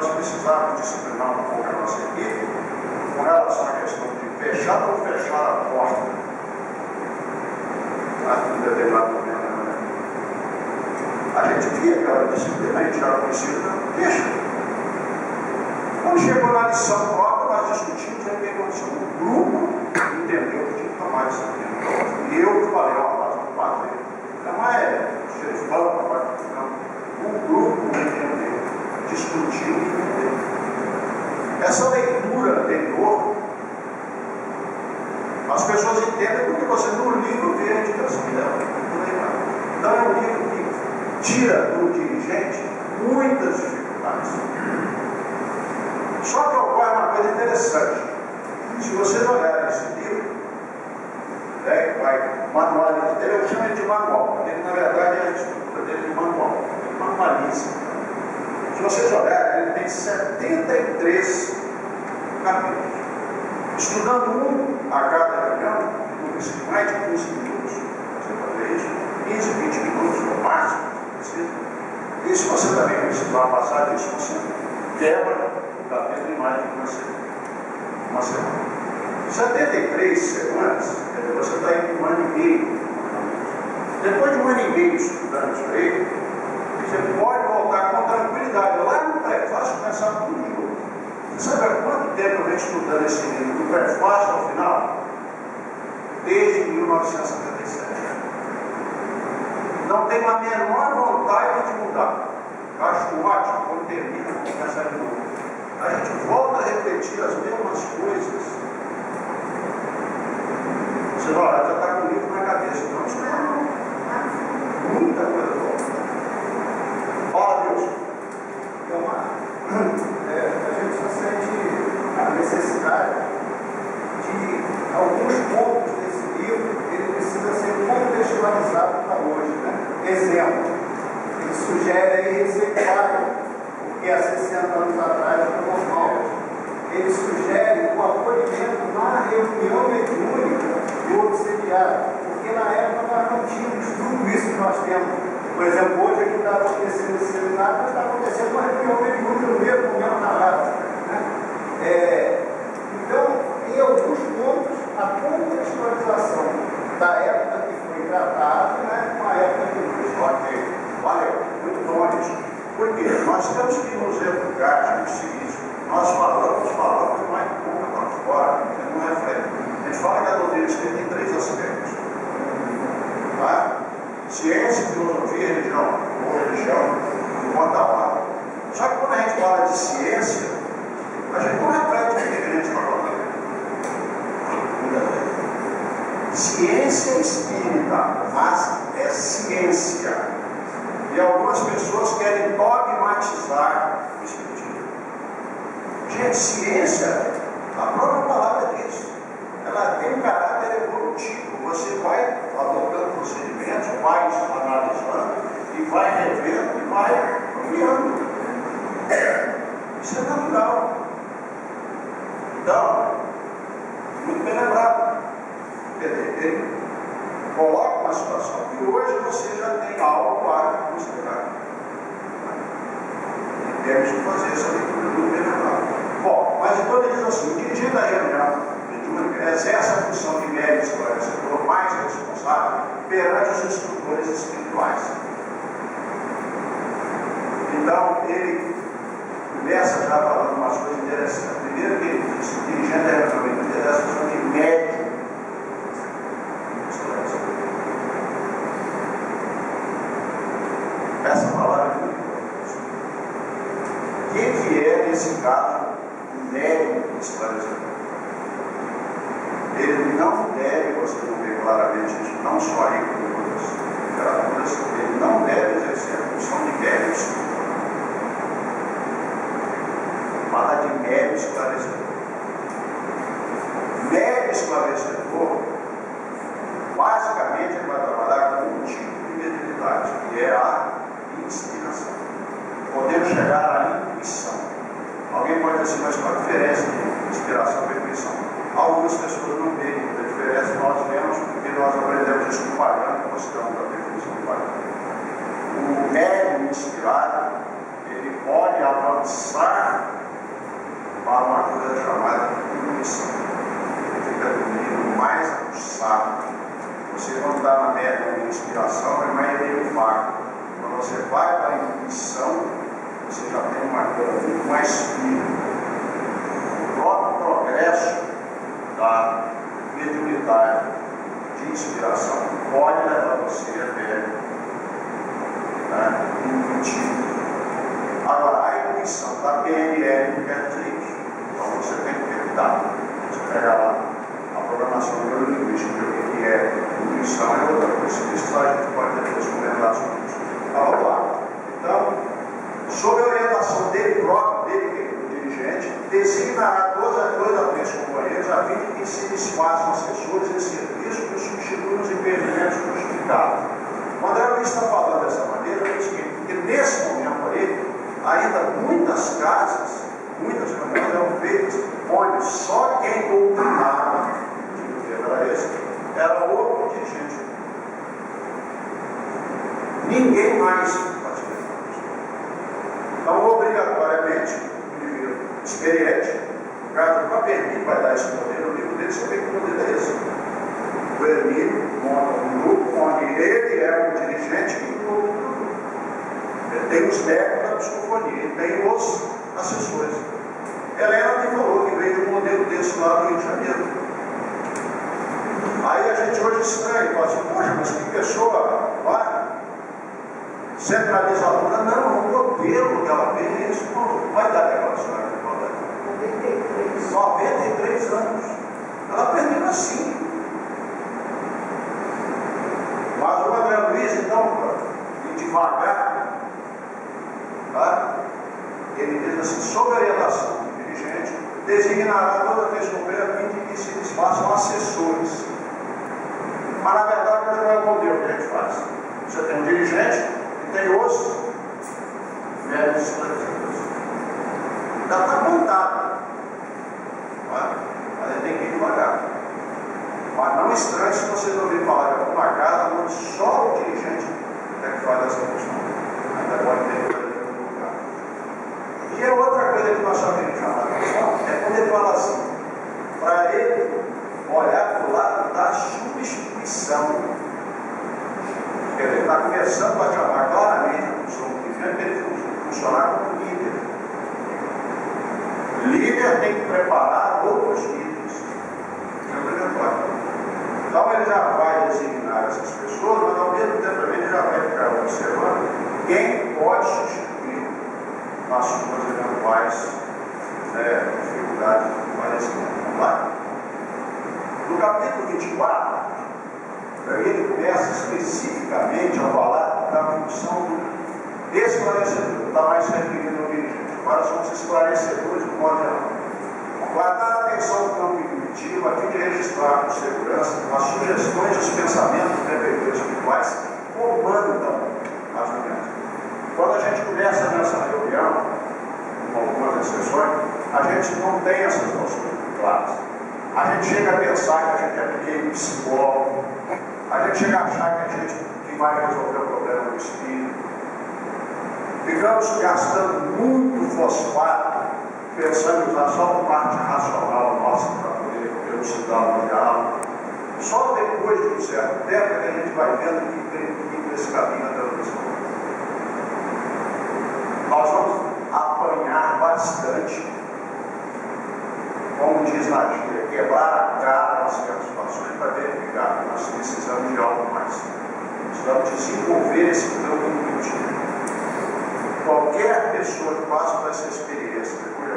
nós precisávamos disciplinar um pouco a nossa equipe com relação à questão de fechar ou fechar a porta em determinado momento. A gente via aquela disciplina, a gente já conhecia, deixa. Quando chegou na lição própria, nós discutimos em que condição. O grupo entendeu que tinha que tomar disciplina. E eu falei, ó, não padre, não é xerifão, não. O grupo entendeu, discutiu e entendeu. Essa leitura anterior, as pessoas entendem porque você no livro vê a indicação dela. Então é um livro que tira do dirigente muitas dificuldades. Só que ocorre uma coisa interessante. Se vocês olharem esse livro, manual dele, eu chamo ele de manual, porque ele, na verdade, é a estrutura dele de manual. Ele manualiza. Se vocês olharem, ele tem 73 capítulos. Estudando um a cada reunião, mais de 15 minutos. Você fazer isso, 15, 20 minutos no máximo. E se você também precisar passar disso, você quebra o capítulo em mais de uma semana. 73 semanas, você está em um ano e meio. Depois de um ano e meio estudando isso aí, você pode voltar com tranquilidade. Lá no prefácio começar tudo de novo. Você sabe há quanto tempo eu venho estudando esse livro, do prefácio ao final? Desde 1977. Não tenho a menor vontade de mudar. Eu acho ótimo, quando termina, vamos começar de novo. A gente volta a repetir as mesmas coisas. Você vai, já está com o livro na cabeça. Não, isso não. Muita coisa volta. Fala, Deus. Então, a gente só sente a necessidade de alguns pontos desse livro, ele precisa ser contextualizado para hoje, né? Exemplo, ele sugere aí executar o que há 60 anos atrás era normal. Ele sugere o acolhimento na reunião mediúnica do obsediário, porque na época nós não tínhamos tudo isso que nós temos. Por exemplo, hoje aqui está acontecendo esse seminário, mas está acontecendo uma reunião mediúnica no mesmo momento na rádio, né? Então, em alguns pontos, a contextualização da época que foi tratada, né, com a época que foi. Ok, valeu, muito bom isso. Por quê? Nós temos que nos educar no seguinte: nós falamos, mas pouco para fora, não é frente. A gente fala que a doutrina espírita tem 3 aspectos: tá? Ciência, filosofia, religião, ou religião, enquanto a lá. Só que quando a gente fala de ciência, a gente não reflete o que a gente está falando. Ciência espírita, mas é ciência. E algumas pessoas querem dogmatizar o espiritismo. Gente, ciência, a própria palavra diz, ela tem um caráter evolutivo. Você vai adotando procedimentos, vai analisando, e vai revendo, e vai ampliando. Isso é natural. Então, muito bem lembrado. Ele coloca uma situação que hoje você já tem algo a considerar. E temos que fazer essa leitura muito bem lembrada. Bom, mas então ele diz assim: o dirigente da reunião exerce a função de médico esclarecedor mais responsável perante os instrutores espirituais. Então, ele começa já falando umas coisas interessantes. Primeiro que ele diz: o dirigente da reunião exerce a função de médico. Essa palavra é muito importante. Quem que é, nesse caso, o médico esclarecedor? Ele não deve, você não vê claramente isso, não só aí como outras literaturas, ele não deve exercer a função de médico esclarecedor. Fala de médico esclarecedor. Médico esclarecedor, basicamente, ele vai trabalhar com um tipo de mediunidade, que é a inspiração. Podemos chegar à intuição. Alguém pode dizer assim: mas qual a diferença de inspiração e intuição? Algumas pessoas não veem a diferença, nós vemos, porque nós aprendemos isso no parâmetro, gostamos da definição do parâmetro. O médium inspirado, ele pode avançar sabe. Você, quando está na média de inspiração, é mais meio vago. Quando você vai para a intuição, você já tem uma coisa muito mais firme. O próprio progresso da mediunidade de inspiração pode levar você até intuitivo. Agora, a intuição da PNL não quer dizer isso. Então você tem que ter cuidado. Você pega lá a programação neurolinguística, o que é intuição é outra coisa. Isso a gente pode depois comentar sobre isso. Então, vamos lá. Então, sob a orientação dele próprio, dele, o dirigente, designará dois a três companheiros a fim de que se desfaçam assessores de serviço que substituam os impedimentos justificados. O André Luiz está falando dessa maneira, porque nesse momento aí, ainda muitas casas, muitas reuniões eram feitas onde só quem doutrinava, era o dirigente. Ninguém mais fazia isso. Então, obrigatoriamente, o indivíduo experiente, o cara que permite vai dar esse poder, no livro dele, você vê que o poder é esse. O Emílio monta um grupo onde ele é o dirigente e o outro. Ele tem os técnicos da psicofonia, ele tem os assessores. Helena me falou que veio de um modelo desse lá do Rio de Janeiro. Aí a gente hoje estranha, fala assim, poxa, mas que pessoa centralizadora. Não, o modelo que ela fez, isso não vai dar negócio, né? 93 anos. Ela aprendeu assim. Mas o André Luiz, então, devagar, ele diz assim, sob a orientação do dirigente, designará toda vez que houver a fim de que se desfaçam assessores. Mas na verdade não é o modelo que a gente faz. Você tem um dirigente e tem os velhos esclarecidos. Já está montado. Mas ele tem que ir devagar. Mas não estranhe se vocês ouvirem falar de alguma casa onde só o dirigente é que faz essa função. Ainda pode ter que fazer em outro lugar. E a outra coisa que nós só queremos chamar a atenção é quando ele fala assim, para ele olhar para o lado da substituição. Quer dizer, ele está começando a chamar claramente a função do dirigente para ele funcionar como líder. Líder tem que preparar outros líderes. É obrigatório. Então ele já vai designar essas pessoas, mas ao mesmo tempo ele já vai ficar observando quem pode substituir nas suas eventuais dificuldades de falecimento. Vamos lá? No capítulo 24, ele começa especificamente a falar da função do esclarecedor, está mais referido ao dirigente. Agora somos esclarecedores do modo geral. Guardar a atenção do campo intuitivo a fim de registrar com segurança as sugestões e os pensamentos preferidos espirituais comandam as reuniões. Quando a gente começa nessa reunião, com algumas exceções, a gente não tem essas noções muito claras. A gente chega a pensar que a gente é meio psicólogo, a gente chega a achar que a gente que vai resolver o problema do espírito. Ficamos gastando muito fosfato pensando em usar só a parte racional nossa para poder elucidar o diálogo. Só depois de um certo tempo é que a gente vai vendo que tem esse caminho da evolução. Nós vamos apanhar bastante, como diz na gíria, quebrar a cara nas situações para verificar. Nós precisamos de algo mais. Precisamos desenvolver esse campo intuitivo. Qualquer pessoa